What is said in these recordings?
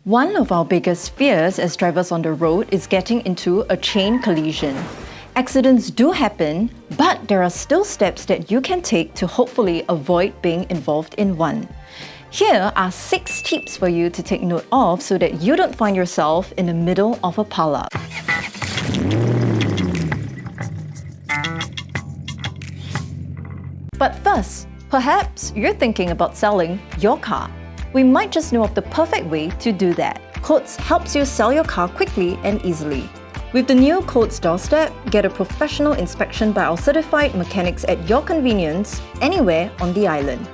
One of our biggest fears as drivers on the road is getting into a chain collision. Accidents do happen, but there are still steps that you can take to hopefully avoid being involved in one. Here are 6 tips for you to take note of so that you don't find yourself in the middle of a pile-up. But first, perhaps you're thinking about selling your car. We might just know of the perfect way to do that. Coates helps you sell your car quickly and easily. With the new Coates doorstep, get a professional inspection by our certified mechanics at your convenience, anywhere on the island.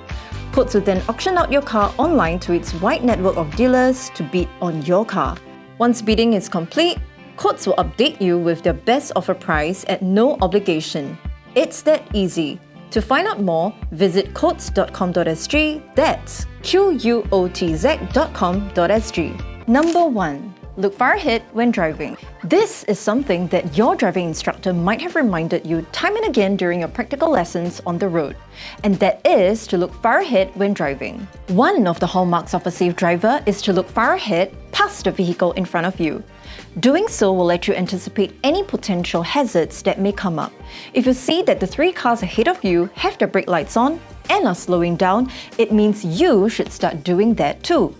Coates will then auction out your car online to its wide network of dealers to bid on your car. Once bidding is complete, Coates will update you with their best offer price at no obligation. It's that easy. To find out more, visit coates.com.sg, that's QUOTZ.com.sg. Number 1. Look far ahead when driving. This is something that your driving instructor might have reminded you time and again during your practical lessons on the road, and that is to look far ahead when driving. One of the hallmarks of a safe driver is to look far ahead past the vehicle in front of you. Doing so will let you anticipate any potential hazards that may come up. If you see that the 3 cars ahead of you have their brake lights on and are slowing down, it means you should start doing that too.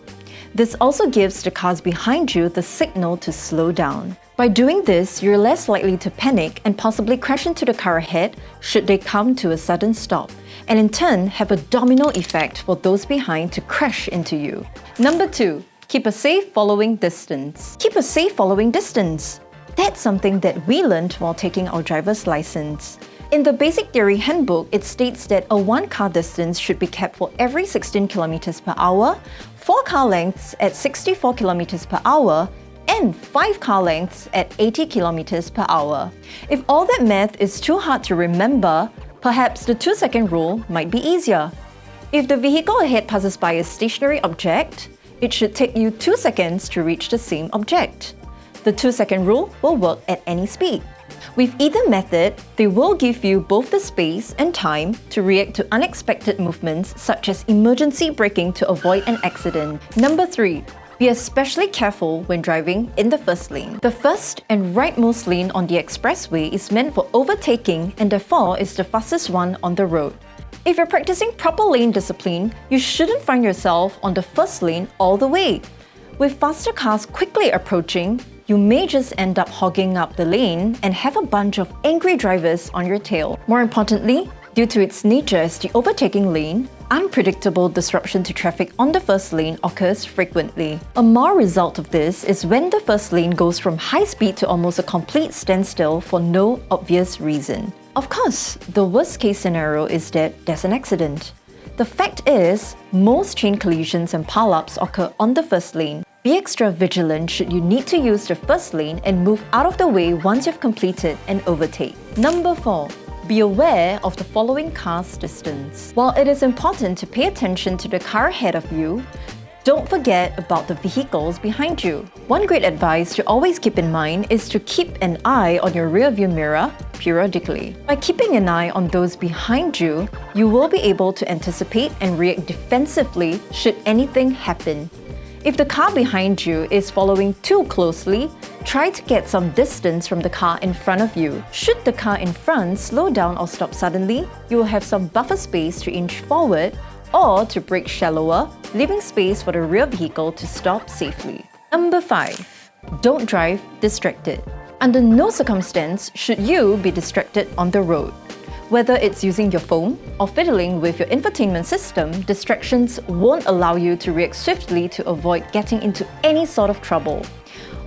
This also gives the cars behind you the signal to slow down. By doing this, you're less likely to panic and possibly crash into the car ahead should they come to a sudden stop, and in turn have a domino effect for those behind to crash into you. Number 2. Keep a safe following distance. Keep a safe following distance. That's something that we learned while taking our driver's license. In the Basic Theory Handbook, it states that a 1-car distance should be kept for every 16 km per hour, 4 car lengths at 64 km per hour, and 5 car lengths at 80 km per hour. If all that math is too hard to remember, perhaps the 2-second rule might be easier. If the vehicle ahead passes by a stationary object, it should take you 2 seconds to reach the same object. The 2-second rule will work at any speed. With either method, they will give you both the space and time to react to unexpected movements such as emergency braking to avoid an accident. Number 3. Be especially careful when driving in the first lane. The first and rightmost lane on the expressway is meant for overtaking and therefore is the fastest one on the road. If you're practicing proper lane discipline, you shouldn't find yourself on the first lane all the way. With faster cars quickly approaching, you may just end up hogging up the lane and have a bunch of angry drivers on your tail. More importantly, due to its nature as the overtaking lane, unpredictable disruption to traffic on the first lane occurs frequently. A more result of this is when the first lane goes from high speed to almost a complete standstill for no obvious reason. Of course, the worst case scenario is that there's an accident. The fact is, most chain collisions and pile-ups occur on the first lane. Be extra vigilant should you need to use the first lane and move out of the way once you've completed an overtake. Number 4. Be aware of the following car's distance. While it is important to pay attention to the car ahead of you, don't forget about the vehicles behind you. One great advice to always keep in mind is to keep an eye on your rearview mirror periodically. By keeping an eye on those behind you, you will be able to anticipate and react defensively should anything happen. If the car behind you is following too closely, try to get some distance from the car in front of you. Should the car in front slow down or stop suddenly, you will have some buffer space to inch forward or to brake shallower, leaving space for the rear vehicle to stop safely. Number 5. Don't drive distracted. Under no circumstance should you be distracted on the road. Whether it's using your phone or fiddling with your infotainment system, distractions won't allow you to react swiftly to avoid getting into any sort of trouble.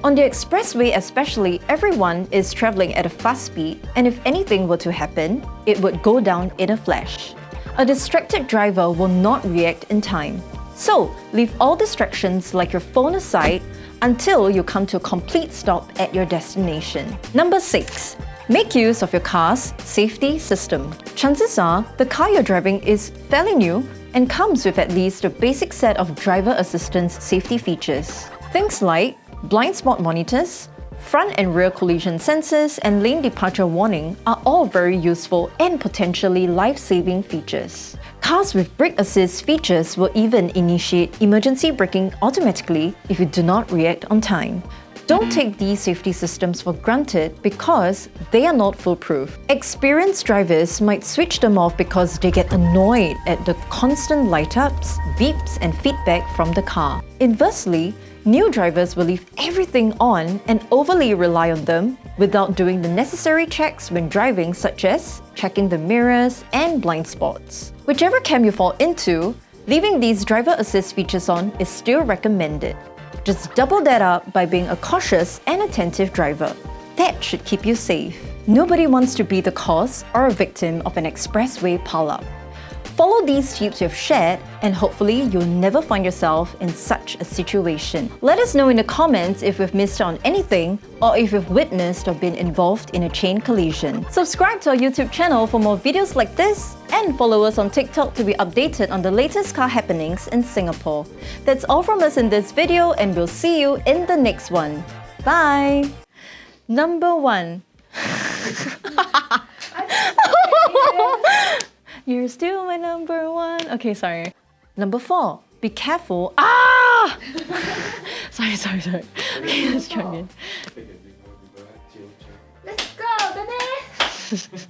On the expressway especially, everyone is travelling at a fast speed, and if anything were to happen, it would go down in a flash. A distracted driver will not react in time. So, leave all distractions like your phone aside until you come to a complete stop at your destination. Number 6. Make use of your car's safety system. Chances are, the car you're driving is fairly new and comes with at least a basic set of driver assistance safety features. Things like blind spot monitors, front and rear collision sensors, and lane departure warning are all very useful and potentially life-saving features. Cars with brake assist features will even initiate emergency braking automatically if you do not react on time. Don't take these safety systems for granted because they are not foolproof. Experienced drivers might switch them off because they get annoyed at the constant light-ups, beeps, and feedback from the car. Inversely, new drivers will leave everything on and overly rely on them without doing the necessary checks when driving, such as checking the mirrors and blind spots. Whichever camp you fall into, leaving these driver assist features on is still recommended. Just double that up by being a cautious and attentive driver. That should keep you safe. Nobody wants to be the cause or a victim of an expressway pileup. Follow these tips we've shared and hopefully you'll never find yourself in such a situation. Let us know in the comments if we've missed out on anything or if you've witnessed or been involved in a chain collision. Subscribe to our YouTube channel for more videos like this and follow us on TikTok to be updated on the latest car happenings in Singapore. That's all from us in this video and we'll see you in the next one. Bye! Number 1. You're still my number 1. Okay, sorry. Number 4. Be careful. Ah! sorry. Okay, let's try again. Let's go, the next.